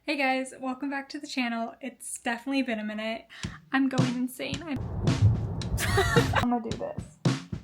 Hey guys, welcome back to the channel. It's definitely been a minute. I'm going insane. I'm gonna do this.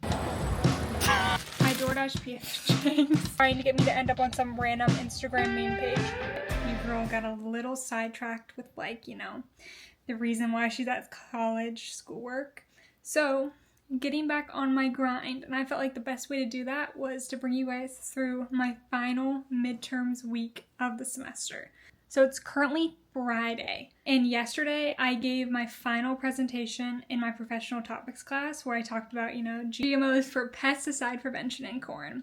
My DoorDash PF trying to get me to end up on some random Instagram meme page. Your girl got a little sidetracked with the reason why she's at college schoolwork. So getting back on my grind, and I felt like the best way to do that was to bring you guys through my final midterms week of the semester. So it's currently Friday, and yesterday I gave my final presentation in my professional topics class where I talked about, GMOs for pesticide prevention in corn.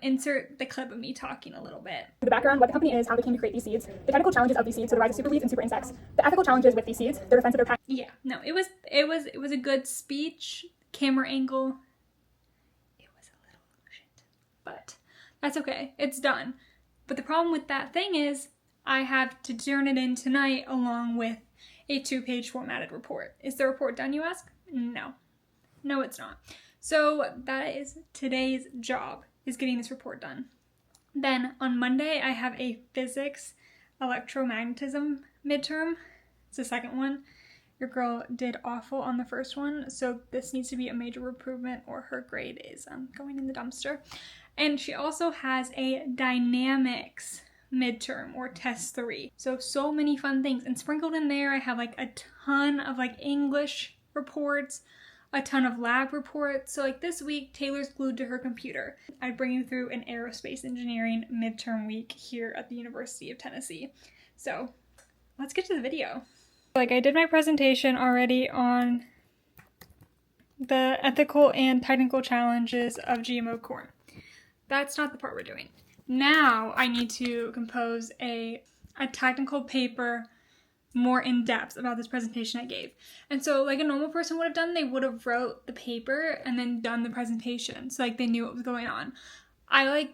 Insert the clip of me talking a little bit. The background, what the company is, how they came to create these seeds, the technical challenges of these seeds, so the rise of super weeds and super insects, the ethical challenges with these seeds, the defense of their patent. Yeah, no, it was a good speech, camera angle. It was a little shit, but that's okay. It's done. But the problem with that thing is I have to turn it in tonight along with a 2-page formatted report. Is the report done, you ask? No. No, it's not. So that is today's job, is getting this report done. Then on Monday, I have a physics electromagnetism midterm. It's the second one. Your girl did awful on the first one, so this needs to be a major improvement or her grade is going in the dumpster. And she also has a dynamics midterm or test 3. So many fun things, and sprinkled in there I have a ton of English reports, a ton of lab reports. So this week Taylor's glued to her computer. I bring you through an aerospace engineering midterm week here at the University of Tennessee. So let's get to the video. I did my presentation already on the ethical and technical challenges of GMO corn. That's not the part we're doing. Now I need to compose a technical paper more in depth about this presentation I gave. And so a normal person would have done, they would have wrote the paper and then done the presentation. So they knew what was going on. I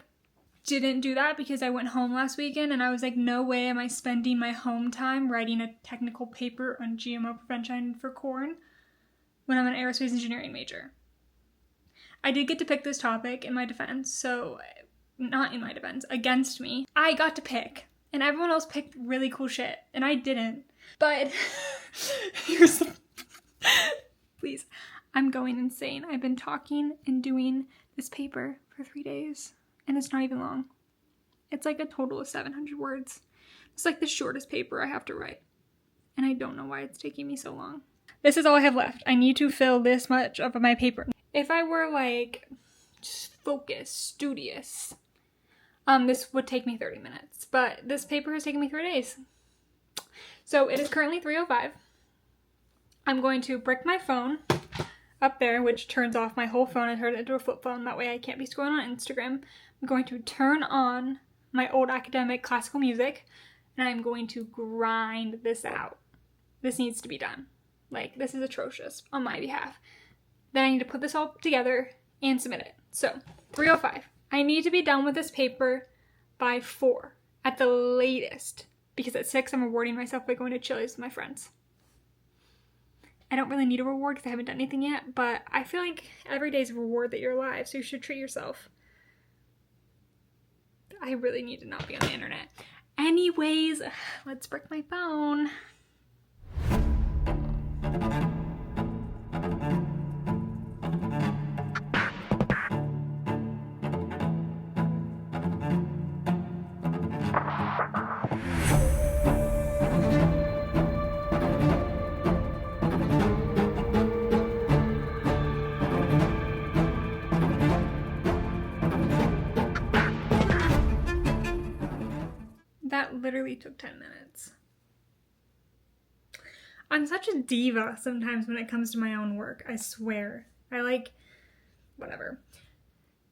didn't do that because I went home last weekend and I was no way am I spending my home time writing a technical paper on GMO prevention for corn when I'm an aerospace engineering major. I did get to pick this topic in my defense, so not in my defense, against me. I got to pick, and everyone else picked really cool shit, and I didn't. But here's the... Please, I'm going insane. I've been talking and doing this paper for 3 days, and it's not even long. It's a total of 700 words. It's the shortest paper I have to write, and I don't know why it's taking me so long. This is all I have left. I need to fill this much of my paper. If I were just focused, studious, this would take me 30 minutes, but this paper has taken me 3 days. So it is currently 3:05. I'm going to brick my phone up there, which turns off my whole phone. I turned it into a flip phone. That way I can't be scrolling on Instagram. I'm going to turn on my old academic classical music, and I'm going to grind this out. This needs to be done. This is atrocious on my behalf. Then I need to put this all together and submit it. So 3:05. I need to be done with this paper by 4 at the latest, because at 6 I'm rewarding myself by going to Chili's with my friends. I don't really need a reward because I haven't done anything yet, but I feel like every day is a reward that you're alive, so you should treat yourself. I really need to not be on the internet. Anyways, let's brick my phone. That literally took 10 minutes. I'm such a diva sometimes when it comes to my own work, I swear. Whatever.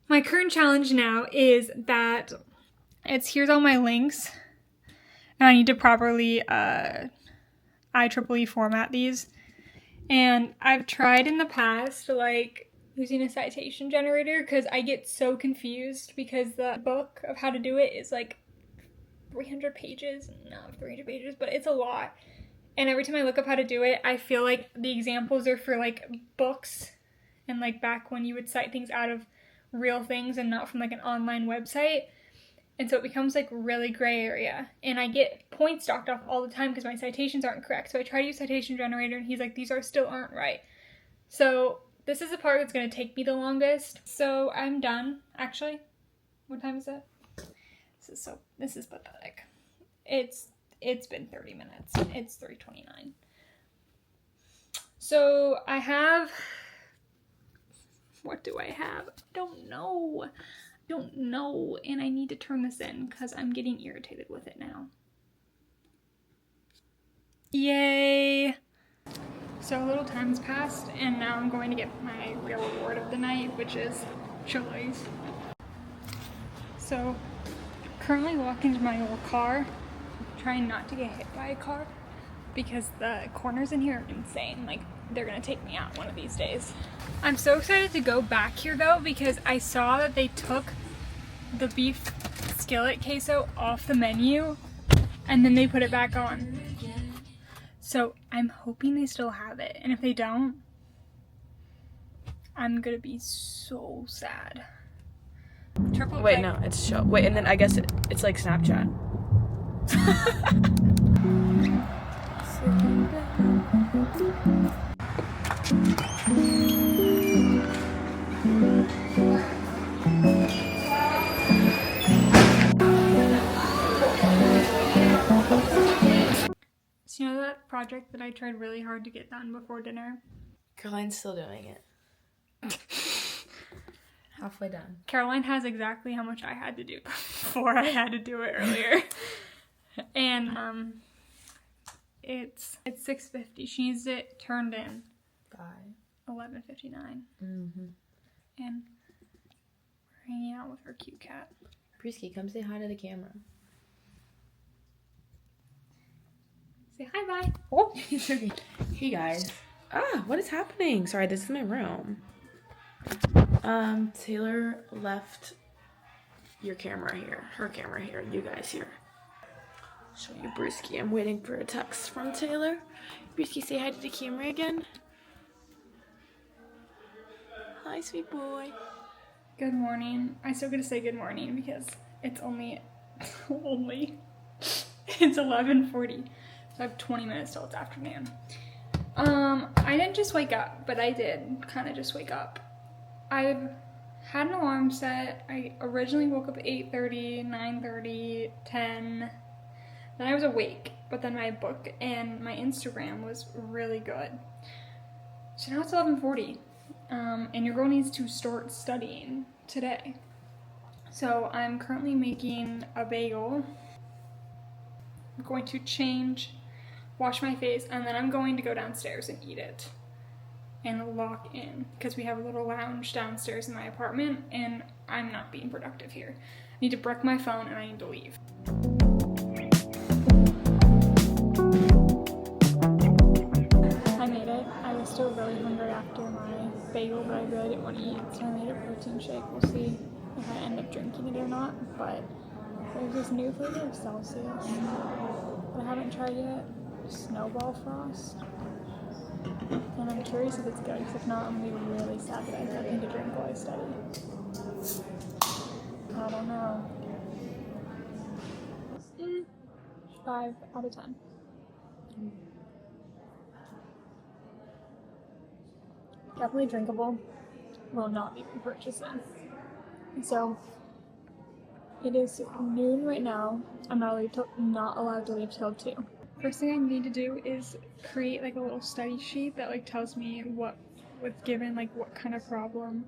My current challenge now is that here's all my links, and I need to properly IEEE format these. And I've tried in the past, using a citation generator, because I get so confused because the book of how to do it is 300 pages, not 300 pages, but it's a lot. And every time I look up how to do it, I feel like the examples are for books and back when you would cite things out of real things and not from an online website. And so it becomes really gray area. And I get points docked off all the time because my citations aren't correct. So I tried to use citation generator and he's like, these still aren't right. So this is the part that's going to take me the longest. So I'm done, actually. What time is it? This is pathetic. It's been 30 minutes. It's 3:29. So I have, what do I have? Don't know, and I need to turn this in because I'm getting irritated with it now. Yay! So a little time's passed, and now I'm going to get my real reward of the night, which is Chili's. So, currently walking to my old car, trying not to get hit by a car, because the corners in here are insane. Like, they're gonna take me out one of these days. I'm so excited to go back here though, because I saw that they took the beef skillet queso off the menu, and then they put it back on. So I'm hoping they still have it, and if they don't, I'm gonna be so sad. Wait, no, it's show. Wait, and then I guess it's like Snapchat. So you know that project that I tried really hard to get done before dinner? Caroline's still doing it. Halfway done. Caroline has exactly how much I had to do before I had to do it earlier. And it's 6:50. She needs it turned in by 11:59. Mm-hmm. And we're hanging out with her cute cat. Prisky, come say hi to the camera. Say hi, bye. Oh, hey guys. What is happening? Sorry, this is my room. Taylor left your camera here, her camera here, and you guys here. Show you Brewski. I'm waiting for a text from Taylor. Brewski, say hi to the camera again. Hi, sweet boy. Good morning. I still gotta say good morning because it's only it's 11:40. So I have 20 minutes till it's afternoon. I didn't just wake up, but I did kind of just wake up. I've had an alarm set. I originally woke up at 8:30, 9:30, 10. Then I was awake, but then my book and my Instagram was really good. So now it's 11:40, and your girl needs to start studying today. So I'm currently making a bagel. I'm going to change, wash my face, and then I'm going to go downstairs and eat it and lock in because we have a little lounge downstairs in my apartment and I'm not being productive here. I need to break my phone and I need to leave. I made it. I was still really hungry after my bagel, but I really didn't want to eat, so I made a protein shake. We'll see if I end up drinking it or not, but there's this new flavor of Celsius that I haven't tried yet, Snowball Frost, and I'm curious if it's good, because if not, I'm going to be really sad that I have nothing to drink while I study. I don't know. 5 out of 10. Definitely drinkable. Will not be purchasing. So it is noon right now. I'm not allowed to leave till 2. First thing I need to do is create like a little study sheet that like tells me what was given, like what kind of problem,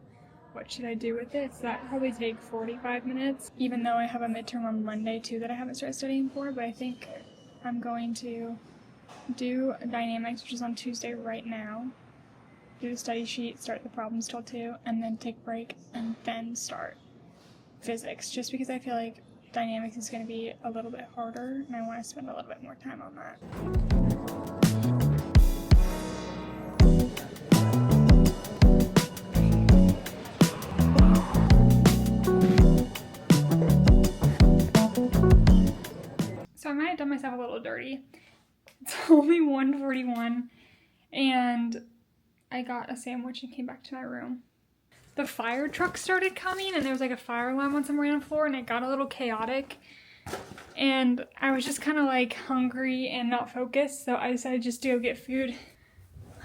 what should I do with it. So that probably take 45 minutes, even though I have a midterm on Monday too that I haven't started studying for, but I think I'm going to do dynamics, which is on Tuesday right now, do the study sheet, start the problems till 2, and then take a break, and then start physics, just because I feel like dynamics is going to be a little bit harder, and I want to spend a little bit more time on that. So I might have done myself a little dirty. It's only 1:41, and I got a sandwich and came back to my room. The fire truck started coming, and there was like a fire alarm on some random floor, and it got a little chaotic. and I was just kind of like hungry and not focused, so I decided just to go get food.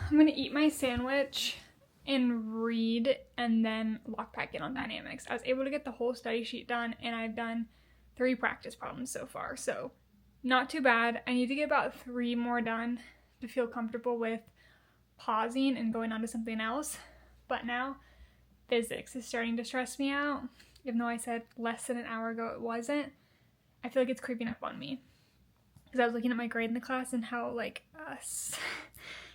I'm gonna eat my sandwich and read and then lock back in on dynamics. I was able to get the whole study sheet done, and I've done 3 practice problems so far, so not too bad. I need to get about 3 more done to feel comfortable with pausing and going on to something else. But now physics is starting to stress me out. Even though I said less than an hour ago it wasn't, I feel like it's creeping up on me. Because I was looking at my grade in the class and how like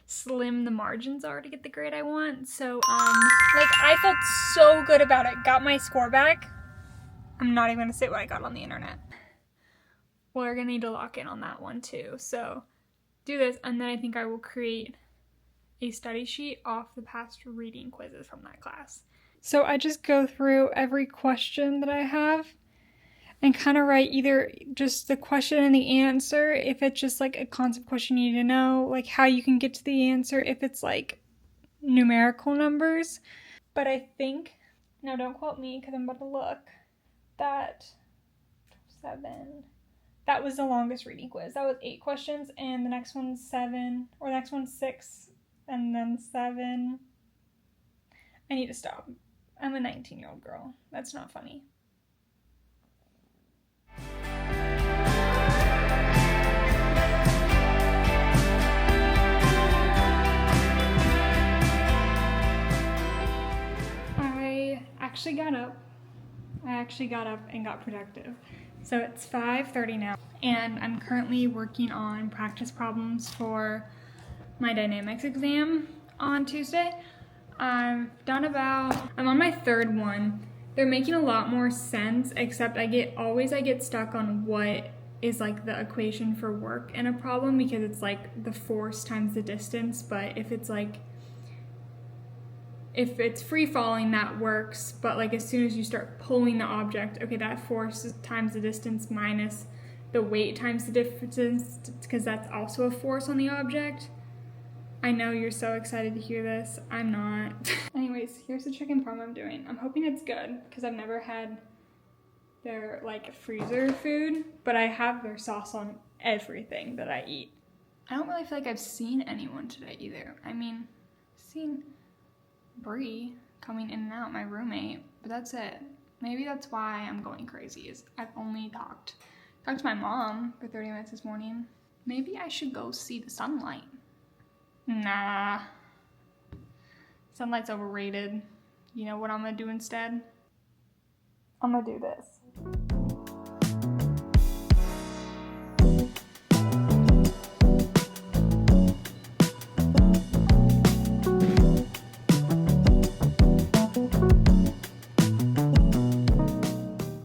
slim the margins are to get the grade I want. So like I felt so good about it. Got my score back. I'm not even gonna say what I got on the internet. We're gonna need to lock in on that one too. So do this, and then I think I will create a study sheet off the past reading quizzes from that class. So I just go through every question that I have and kind of write either just the question and the answer, if it's just like a concept question you need to know, like how you can get to the answer, if it's like numerical numbers. But I think, now don't quote me because I'm about to look, that 7, that was the longest reading quiz. That was 8 questions, and the next one's 7, or the next one's 6, and then 7. I need to stop. I'm a 19-year-old girl. That's not funny. I actually got up and got productive. So it's 5:30 now, and I'm currently working on practice problems for my dynamics exam on Tuesday. I'm on my 3rd one. They're making a lot more sense, except I get stuck on what is like the equation for work in a problem, because it's like the force times the distance. But if it's free falling, that works, but like as soon as you start pulling the object, okay, that force times the distance minus the weight times the distance, because that's also a force on the object. I know you're so excited to hear this. I'm not. Anyways, here's the chicken parm I'm doing. I'm hoping it's good, because I've never had their like freezer food, but I have their sauce on everything that I eat. I don't really feel like I've seen anyone today either. I mean, I've seen Bree coming in and out, my roommate, but that's it. Maybe that's why I'm going crazy, is I've only talked to my mom for 30 minutes this morning. Maybe I should go see the sunlight. Nah. Sunlight's overrated. You know what I'm gonna do instead? I'm gonna do this.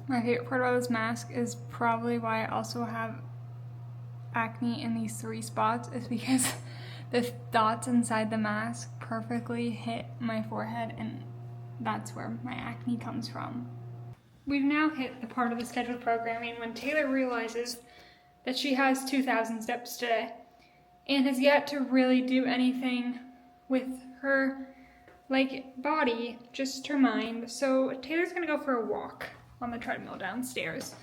My favorite part about this mask is probably why I also have acne in these 3 spots, is because the dots inside the mask perfectly hit my forehead, and that's where my acne comes from. We've now hit the part of the scheduled programming when Taylor realizes that she has 2,000 steps today and has yet to really do anything with her body, just her mind. So Taylor's gonna go for a walk on the treadmill downstairs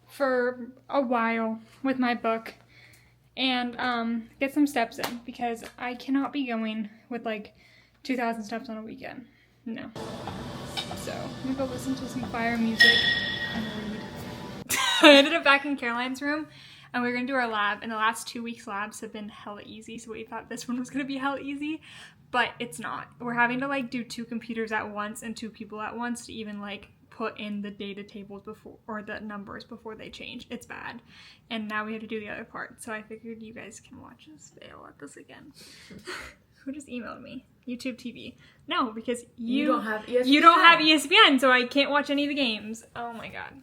for a while with my book and get some steps in, because I cannot be going with 2,000 steps on a weekend. No. So I'm gonna go listen to some fire music and read. I ended up back in Caroline's room, and we're gonna do our lab, and the last 2 weeks labs have been hella easy, so we thought this one was gonna be hella easy, but it's not. We're having to do 2 computers at once and 2 people at once to even put in the data tables before, or the numbers before they change. It's bad. And now we have to do the other part. So I figured you guys can watch us fail at this again. Who just emailed me? YouTube TV. No, because you don't have ESPN. You don't have ESPN, so I can't watch any of the games. Oh my god.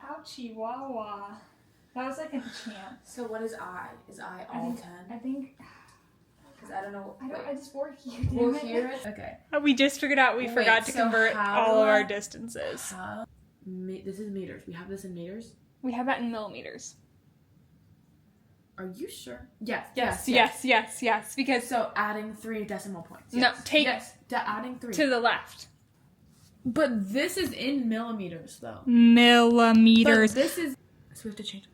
Ouchie wawa. That was like a chant. So what is I? Is I all 10? I think... Because I don't know. I just work here. We'll hear it? Okay. We just figured out we forgot to convert all of our distances. This is meters. We have this in meters? We have that in millimeters. Are you sure? Yes. Because so adding 3 decimal points. yes. No, take adding 3 to the left. But this is in millimeters, though. Millimeters. But this is... So we have to change...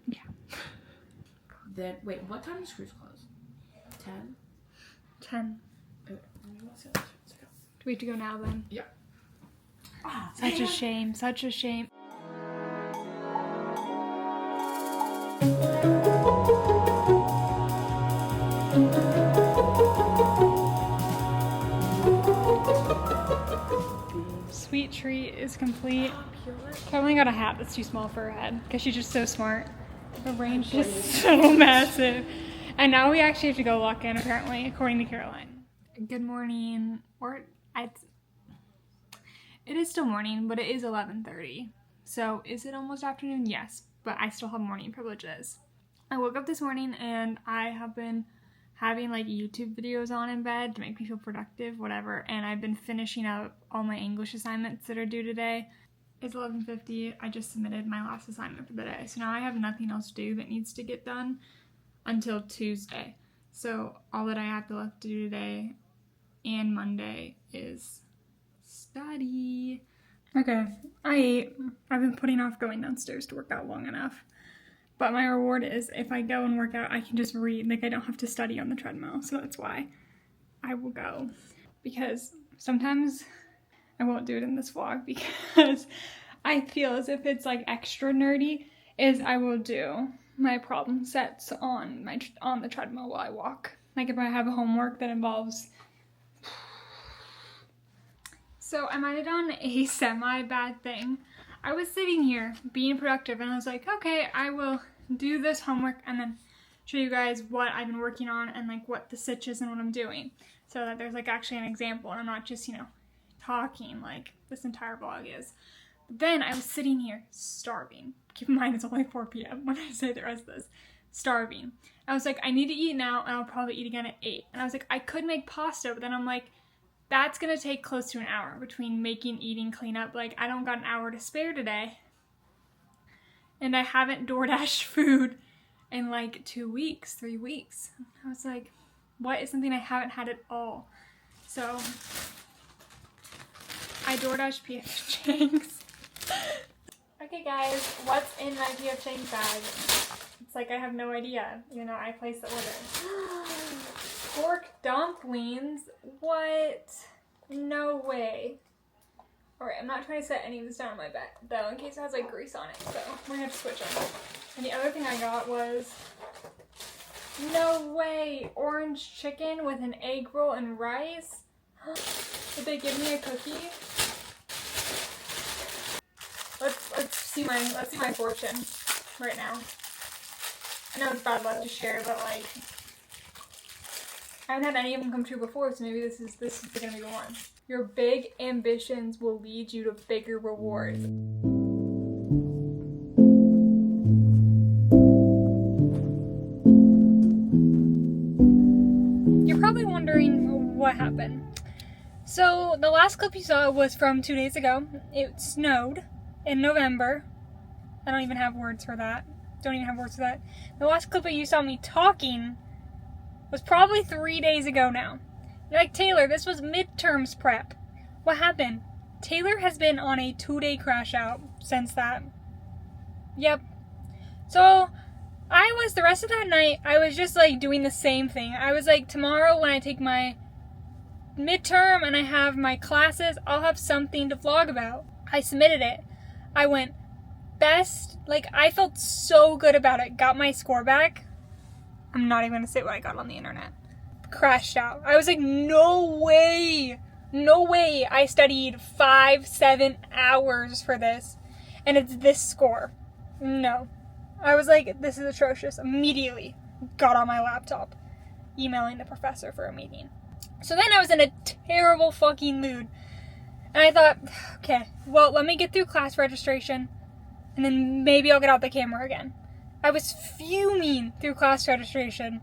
Yeah. Then, wait, what time do screws close? 10? 10. Okay. Do we have to go now then? Yeah. Such a shame. Such a shame. Sweet treat is complete. Caroline got a hat that's too small for her head because she's just so smart. Her brain's just so massive. And now we actually have to go lock in, apparently, according to Caroline. Good morning. It is still morning, but it is 11:30. So is it almost afternoon? Yes, but I still have morning privileges. I woke up this morning and I have been having like YouTube videos on in bed to make me feel productive, whatever. And I've been finishing up all my English assignments that are due today. It's 11:50. I just submitted my last assignment for the day. So now I have nothing else to do that needs to get done until Tuesday. So all that I have left to do today and Monday is study. Okay, I ate. I've been putting off going downstairs to work out long enough. But my reward is if I go and work out, I can just read. Like, I don't have to study on the treadmill. So that's why I will go. Because sometimes I won't do it in this vlog because I feel as if it's like extra nerdy, is I will do my problem sets on the treadmill while I walk. Like if I have a homework that involves... So I might have done a semi-bad thing. I was sitting here being productive and I was like, okay, I will do this homework and then show you guys what I've been working on and like what the stitch is and what I'm doing. So that there's like actually an example and I'm not just, talking like this entire vlog is. But then I was sitting here starving. Keep in mind it's only 4 p.m. when I say the rest of this. Starving. I was like, I need to eat now and I'll probably eat again at 8. And I was like, I could make pasta, but then I'm like, that's gonna take close to an hour between making, eating, clean up. Like, I don't got an hour to spare today. And I haven't DoorDashed food in like 2 weeks, 3 weeks. I was like, what is something I haven't had at all? So, I DoorDashed P.F. Chang's. Okay guys, what's in my P.F. Chang's bag? It's like I have no idea, even though I placed the order. Pork dumplings? What? No way. Alright, I'm not trying to set any of this down on my back, though, in case it has, like, grease on it, so we're gonna have to switch them. And the other thing I got was... No way! Orange chicken with an egg roll and rice? Did they give me a cookie? Let's see my fortune right now. I know it's bad luck to share, but, like... I haven't had any of them come true before, so maybe this is gonna be the one. Your big ambitions will lead you to bigger rewards. You're probably wondering what happened. So the last clip you saw was from 2 days ago. It snowed in November. I don't even have words for that. Don't even have words for that. The last clip that you saw me talking was probably 3 days ago now. You're like, Taylor, this was midterms prep. What happened? Taylor has been on a 2-day crash out since that. Yep. So, the rest of that night, I was just like doing the same thing. I was like, tomorrow when I take my midterm and I have my classes, I'll have something to vlog about. I submitted it. I went best, like I felt so good about it. Got my score back. I'm not even gonna say what I got on the internet. Crashed out. I was like, no way. No way I studied 5-7 hours for this. And it's this score. No. I was like, this is atrocious. Immediately got on my laptop, emailing the professor for a meeting. So then I was in a terrible fucking mood. And I thought, okay, well, let me get through class registration. And then maybe I'll get out the camera again. I was fuming through class registration.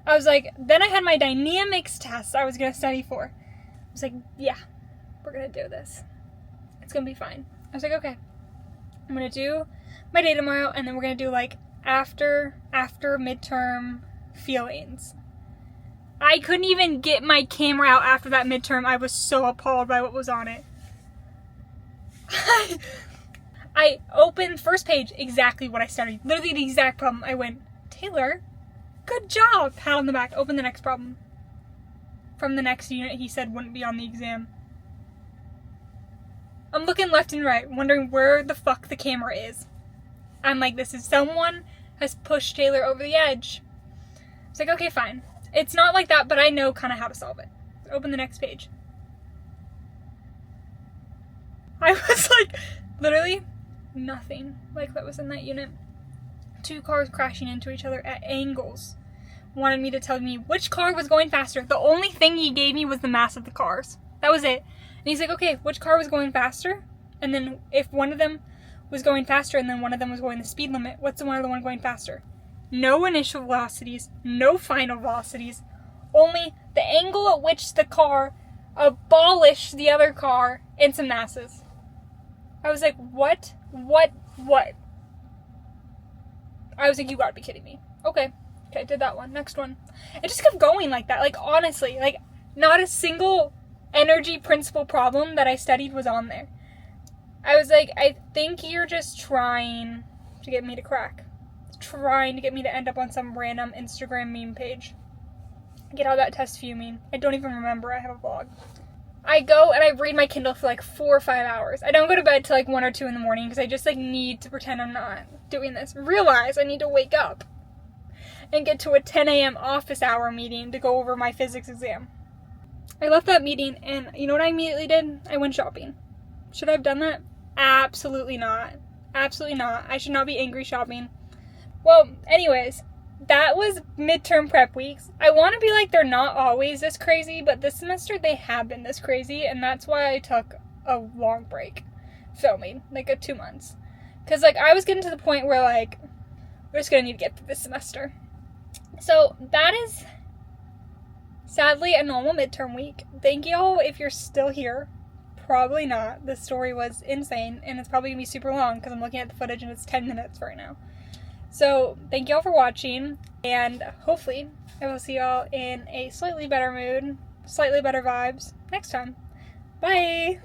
I was like, then I had my dynamics test I was going to study for. I was like, yeah, we're going to do this. It's going to be fine. I was like, okay, I'm going to do my day tomorrow, and then we're going to do, like, after midterm feelings. I couldn't even get my camera out after that midterm. I was so appalled by what was on it. I opened first page, exactly what I studied. Literally the exact problem. I went, Taylor, good job. Pat on the back. Open the next problem. From the next unit he said wouldn't be on the exam. I'm looking left and right, wondering where the fuck the camera is. I'm like, this is someone has pushed Taylor over the edge. It's like, okay, fine. It's not like that, but I know kind of how to solve it. Open the next page. I was like, literally nothing like that was in that unit. 2 cars crashing into each other at angles. Wanted me to tell me which car was going faster. The only thing he gave me was the mass of the cars. That was it. And he's like, okay, which car was going faster? And then if one of them was going faster and then one of them was going the speed limit, what's the one other one going faster? No initial velocities, no final velocities, only the angle at which the car abolished the other car and some masses. I was like, what? I was like, you gotta be kidding me. Okay, did that one. Next one. It just kept going like that. Like, honestly, like, not a single energy principle problem that I studied was on there. I was like, I think you're just trying to get me to crack. Trying to get me to end up on some random Instagram meme page. Get out that test fuming. I don't even remember I have a vlog. I go and I read my Kindle for like 4 or 5 hours. I don't go to bed till like 1 or 2 in the morning because I just like need to pretend I'm not doing this. Realize I need to wake up and get to a 10 a.m. office hour meeting to go over my physics exam. I left that meeting and you know what I immediately did? I went shopping. Should I have done that? Absolutely not. Absolutely not. I should not be angry shopping. Well, anyways, that was midterm prep weeks. I want to be like they're not always this crazy, but this semester they have been this crazy, and that's why I took a long break filming, like 2 months. Because, like, I was getting to the point where, like, we're just going to need to get through this semester. So, that is sadly a normal midterm week. Thank y'all if you're still here. Probably not. This story was insane, and it's probably going to be super long because I'm looking at the footage and it's 10 minutes right now. So, thank y'all for watching, and hopefully I will see y'all in a slightly better mood, slightly better vibes next time. Bye!